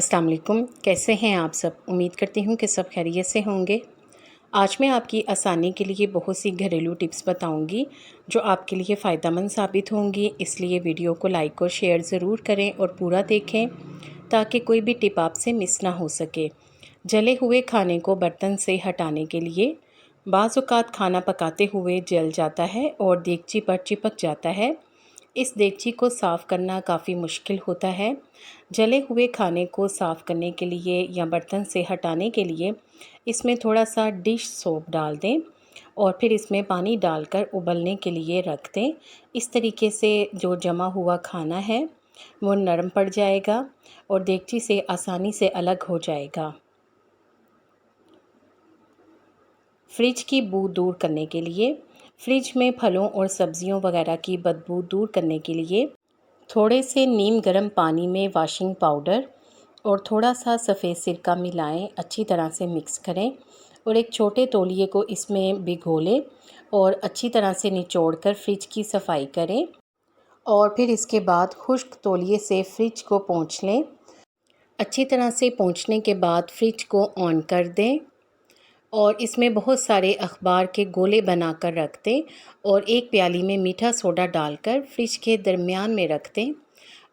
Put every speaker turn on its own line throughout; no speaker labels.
अस्सलाम वालेकुम। कैसे हैं आप सब? उम्मीद करती हूँ कि सब खैरियत से होंगे। आज मैं आपकी आसानी के लिए बहुत सी घरेलू टिप्स बताऊँगी जो आपके लिए फ़ायदेमंद साबित होंगी। इसलिए वीडियो को लाइक और शेयर ज़रूर करें और पूरा देखें ताकि कोई भी टिप आपसे मिस ना हो सके। जले हुए खाने को बर्तन से हटाने के लिए बाज़ औक़ात खाना पकाते हुए जल जाता है और देगची पर चिपक जाता है। इस देगची को साफ़ करना काफ़ी मुश्किल होता है। जले हुए खाने को साफ़ करने के लिए या बर्तन से हटाने के लिए इसमें थोड़ा सा डिश सोप डाल दें और फिर इसमें पानी डालकर उबलने के लिए रख दें। इस तरीके से जो जमा हुआ खाना है वो नरम पड़ जाएगा और देगची से आसानी से अलग हो जाएगा। फ्रिज की बू दूर करने के लिए फ्रिज में फलों और सब्जियों वगैरह की बदबू दूर करने के लिए थोड़े से नीम गर्म पानी में वॉशिंग पाउडर और थोड़ा सा सफ़ेद सिरका मिलाएं, अच्छी तरह से मिक्स करें और एक छोटे तौलिए को इसमें भिगो लें और अच्छी तरह से निचोड़कर फ्रिज की सफाई करें और फिर इसके बाद खुश्क तौलिए से फ्रिज को पोंछ लें। अच्छी तरह से पोंछने के बाद फ्रिज को ऑन कर दें और इसमें बहुत सारे अखबार के गोले बनाकर रख दें और एक प्याली में मीठा सोडा डालकर फ्रिज के दरमियान में रख दें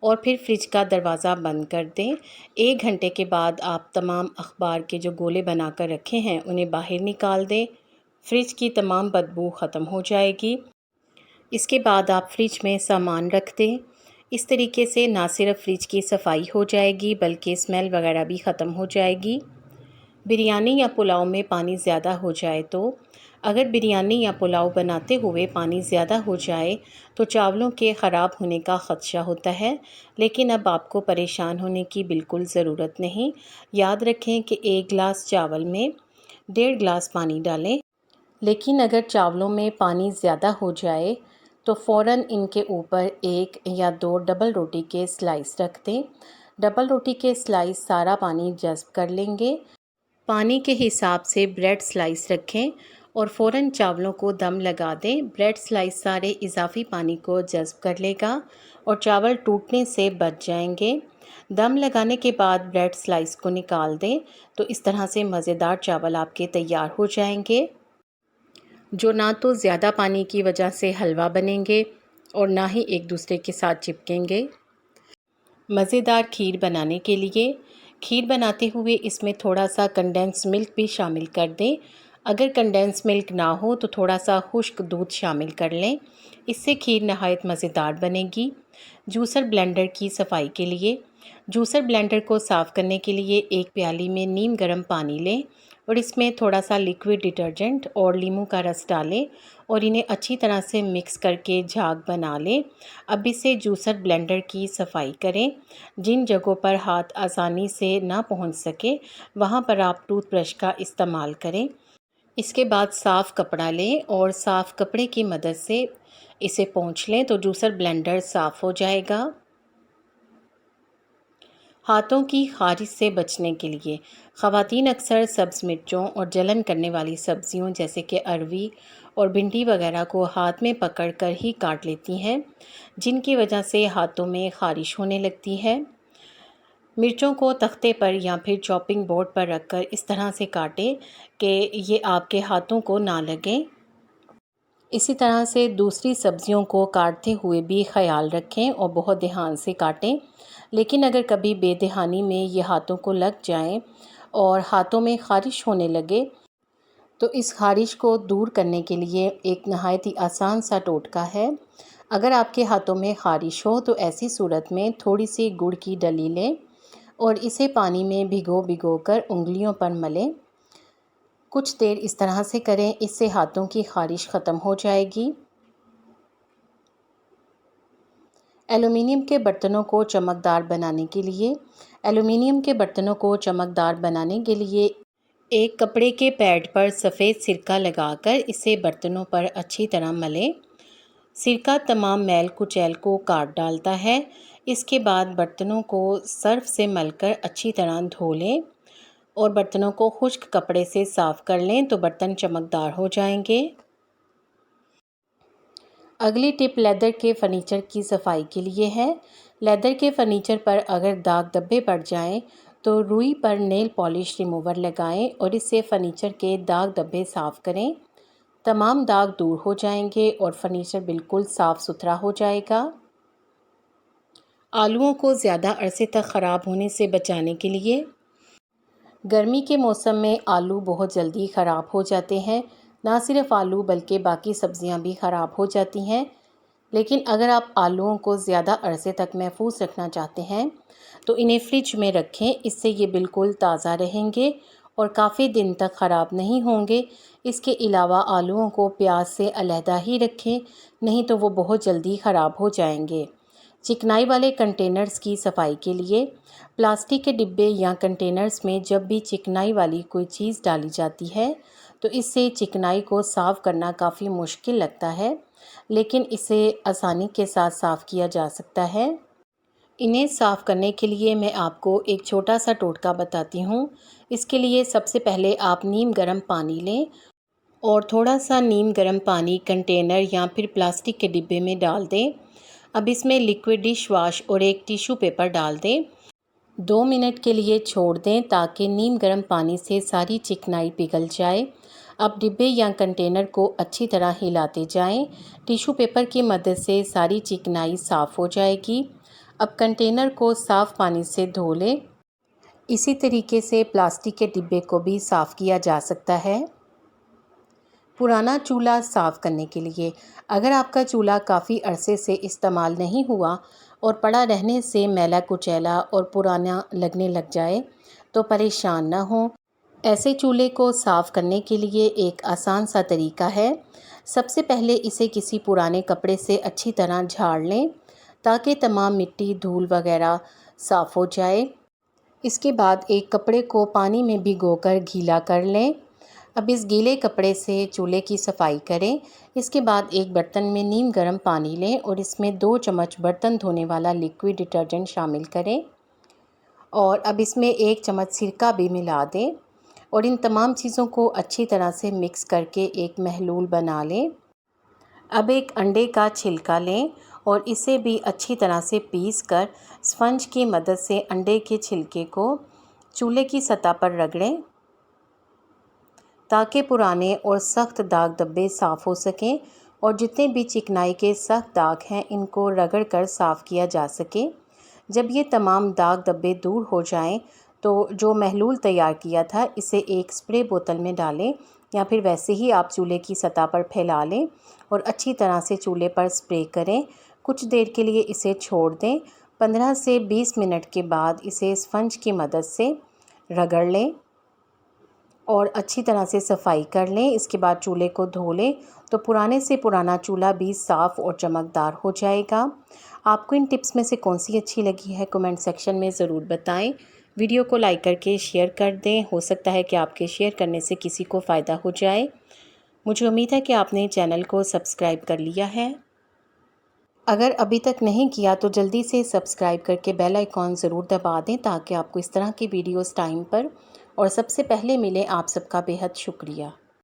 और फिर फ्रिज का दरवाज़ा बंद कर दें। 1 घंटे के बाद आप तमाम अखबार के जो गोले बनाकर रखे हैं उन्हें बाहर निकाल दें। फ्रिज की तमाम बदबू ख़त्म हो जाएगी। इसके बाद आप फ्रिज में सामान रख दें। इस तरीके से ना सिर्फ फ्रिज की सफाई हो जाएगी बल्कि स्मेल वगैरह भी ख़त्म हो जाएगी। बिरयानी या पुलाव में पानी ज़्यादा हो जाए तो अगर बिरयानी या पुलाव बनाते हुए पानी ज़्यादा हो जाए तो चावलों के ख़राब होने का ख़दशा होता है, लेकिन अब आपको परेशान होने की बिल्कुल ज़रूरत नहीं। याद रखें कि 1 गिलास चावल में 1.5 गिलास पानी डालें, लेकिन अगर चावलों में पानी ज़्यादा हो जाए तो फ़ौरन इनके ऊपर 1 या 2 डबल रोटी के स्लाइस रख दें। डबल रोटी के स्लाइस सारा पानी जज़्ब कर लेंगे। पानी के हिसाब से ब्रेड स्लाइस रखें और फ़ौरन चावलों को दम लगा दें। ब्रेड स्लाइस सारे इजाफ़ी पानी को जज़्ब कर लेगा और चावल टूटने से बच जाएंगे। दम लगाने के बाद ब्रेड स्लाइस को निकाल दें तो इस तरह से मज़ेदार चावल आपके तैयार हो जाएंगे, जो ना तो ज़्यादा पानी की वजह से हलवा बनेंगे और ना ही एक दूसरे के साथ चिपकेंगे। मज़ेदार खीर बनाने के लिए खीर बनाते हुए इसमें थोड़ा सा कंडेंस मिल्क भी शामिल कर दें। अगर कंडेंस मिल्क ना हो तो थोड़ा सा खुश्क दूध शामिल कर लें। इससे खीर नहायत मज़ेदार बनेगी। जूसर ब्लेंडर की सफाई के लिए जूसर ब्लेंडर को साफ़ करने के लिए एक प्याली में नीम गर्म पानी लें और इसमें थोड़ा सा लिक्विड डिटर्जेंट और नींबू का रस डालें और इन्हें अच्छी तरह से मिक्स करके झाग बना लें। अब इसे जूसर ब्लेंडर की सफाई करें। जिन जगहों पर हाथ आसानी से ना पहुंच सके वहां पर आप टूथब्रश का इस्तेमाल करें। इसके बाद साफ़ कपड़ा लें और साफ़ कपड़े की मदद से इसे पोंछ लें तो जूसर ब्लेंडर साफ़ हो जाएगा। हाथों की ख़ारिश से बचने के लिए ख़वातीन अक्सर सब्ज़ मिर्चों और जलन करने वाली सब्ज़ियों जैसे कि अरवी और भिंडी वगैरह को हाथ में पकड़कर ही काट लेती हैं, जिनकी वजह से हाथों में ख़ारिश होने लगती है। मिर्चों को तख्ते पर या फिर चॉपिंग बोर्ड पर रखकर इस तरह से काटें कि ये आपके हाथों को ना लगें। इसी तरह से दूसरी सब्जियों को काटते हुए भी ख्याल रखें और बहुत ध्यान से काटें। लेकिन अगर कभी बेध्यानी में ये हाथों को लग जाएं और हाथों में ख़ारिश होने लगे तो इस ख़ारिश को दूर करने के लिए एक नहायत ही आसान सा टोटका है। अगर आपके हाथों में ख़ारिश हो तो ऐसी सूरत में थोड़ी सी गुड़ की डली लें और इसे पानी में भिगो कर उंगलियों पर मलें। कुछ देर इस तरह से करें, इससे हाथों की ख़ारिश ख़त्म हो जाएगी। एलुमिनियम के बर्तनों को चमकदार बनाने के लिए एक कपड़े के पैड पर सफ़ेद सिरका लगाकर इसे बर्तनों पर अच्छी तरह मलें। सिरका तमाम मैल कुचैल को काट डालता है। इसके बाद बर्तनों को सर्फ से मलकर अच्छी तरह धो लें और बर्तनों को खुश्क कपड़े से साफ़ कर लें तो बर्तन चमकदार हो जाएंगे। अगली टिप लेदर के फ़र्नीचर की सफाई के लिए है। लेदर के फ़र्नीचर पर अगर दाग धब्बे पड़ जाएं तो रुई पर नेल पॉलिश रिमूवर लगाएं और इससे फर्नीचर के दाग धब्बे साफ़ करें। तमाम दाग दूर हो जाएंगे और फर्नीचर बिल्कुल साफ़ सुथरा हो जाएगा। आलूओं को ज़्यादा अरसे तक ख़राब होने से बचाने के लिए गर्मी के मौसम में आलू बहुत जल्दी ख़राब हो जाते हैं। ना सिर्फ आलू बल्कि बाकी सब्ज़ियां भी ख़राब हो जाती हैं। लेकिन अगर आप आलूओं को ज़्यादा अरसे तक महफूज रखना चाहते हैं तो इन्हें फ्रिज में रखें। इससे ये बिल्कुल ताज़ा रहेंगे और काफ़ी दिन तक ख़राब नहीं होंगे। इसके अलावा आलूओं को प्याज से अलहदा ही रखें, नहीं तो वो बहुत जल्दी ख़राब हो जाएंगे। चिकनाई वाले कंटेनर्स की सफाई के लिए प्लास्टिक के डिब्बे या कंटेनर्स में जब भी चिकनाई वाली कोई चीज़ डाली जाती है तो इससे चिकनाई को साफ़ करना काफ़ी मुश्किल लगता है, लेकिन इसे आसानी के साथ साफ़ किया जा सकता है। इन्हें साफ़ करने के लिए मैं आपको एक छोटा सा टोटका बताती हूँ। इसके लिए सबसे पहले आप नीम गर्म पानी लें और थोड़ा सा नीम गर्म पानी कंटेनर या फिर प्लास्टिक के डिब्बे में डाल दें। अब इसमें लिक्विड डिश वॉश और एक टिश्यू पेपर डाल दें। 2 मिनट के लिए छोड़ दें ताकि नीम गर्म पानी से सारी चिकनाई पिघल जाए। अब डिब्बे या कंटेनर को अच्छी तरह हिलाते जाएं। टिश्यू पेपर की मदद से सारी चिकनाई साफ़ हो जाएगी। अब कंटेनर को साफ़ पानी से धो लें। इसी तरीके से प्लास्टिक के डिब्बे को भी साफ़ किया जा सकता है। पुराना चूल्हा साफ़ करने के लिए अगर आपका चूल्हा काफ़ी अरसे से इस्तेमाल नहीं हुआ और पड़ा रहने से मैला कुचैला और पुराना लगने लग जाए तो परेशान ना हो। ऐसे चूल्हे को साफ़ करने के लिए एक आसान सा तरीका है। सबसे पहले इसे किसी पुराने कपड़े से अच्छी तरह झाड़ लें ताकि तमाम मिट्टी धूल वगैरह साफ़ हो जाए। इसके बाद एक कपड़े को पानी में भिगोकर गीला कर लें। अब इस गीले कपड़े से चूल्हे की सफाई करें। इसके बाद एक बर्तन में नीम गर्म पानी लें और इसमें 2 चम्मच बर्तन धोने वाला लिक्विड डिटर्जेंट शामिल करें और अब इसमें 1 चम्मच सिरका भी मिला दें और इन तमाम चीज़ों को अच्छी तरह से मिक्स करके एक महलूल बना लें। अब एक अंडे का छिलका लें और इसे भी अच्छी तरह से पीस कर स्पंज की मदद से अंडे के छिलके को चूल्हे की सतह पर रगड़ें ताकि पुराने और सख्त दाग धब्बे साफ़ हो सकें और जितने भी चिकनाई के सख्त दाग हैं इनको रगड़ कर साफ़ किया जा सके। जब ये तमाम दाग धब्बे दूर हो जाएं तो जो महलूल तैयार किया था इसे एक स्प्रे बोतल में डालें या फिर वैसे ही आप चूल्हे की सतह पर फैला लें और अच्छी तरह से चूल्हे पर स्प्रे करें। कुछ देर के लिए इसे छोड़ दें। 15 से 20 मिनट के बाद इसे स्पंज की मदद से रगड़ लें और अच्छी तरह से सफाई कर लें। इसके बाद चूल्हे को धो लें तो पुराने से पुराना चूल्हा भी साफ़ और चमकदार हो जाएगा। आपको इन टिप्स में से कौन सी अच्छी लगी है कमेंट सेक्शन में ज़रूर बताएं। वीडियो को लाइक करके शेयर कर दें। हो सकता है कि आपके शेयर करने से किसी को फ़ायदा हो जाए। मुझे उम्मीद है कि आपने चैनल को सब्सक्राइब कर लिया है। अगर अभी तक नहीं किया तो जल्दी से सब्सक्राइब करके बेल आइकॉन ज़रूर दबा दें ताकि आपको इस तरह की वीडियोस टाइम पर और सबसे पहले मिले। आप सबका बेहद शुक्रिया।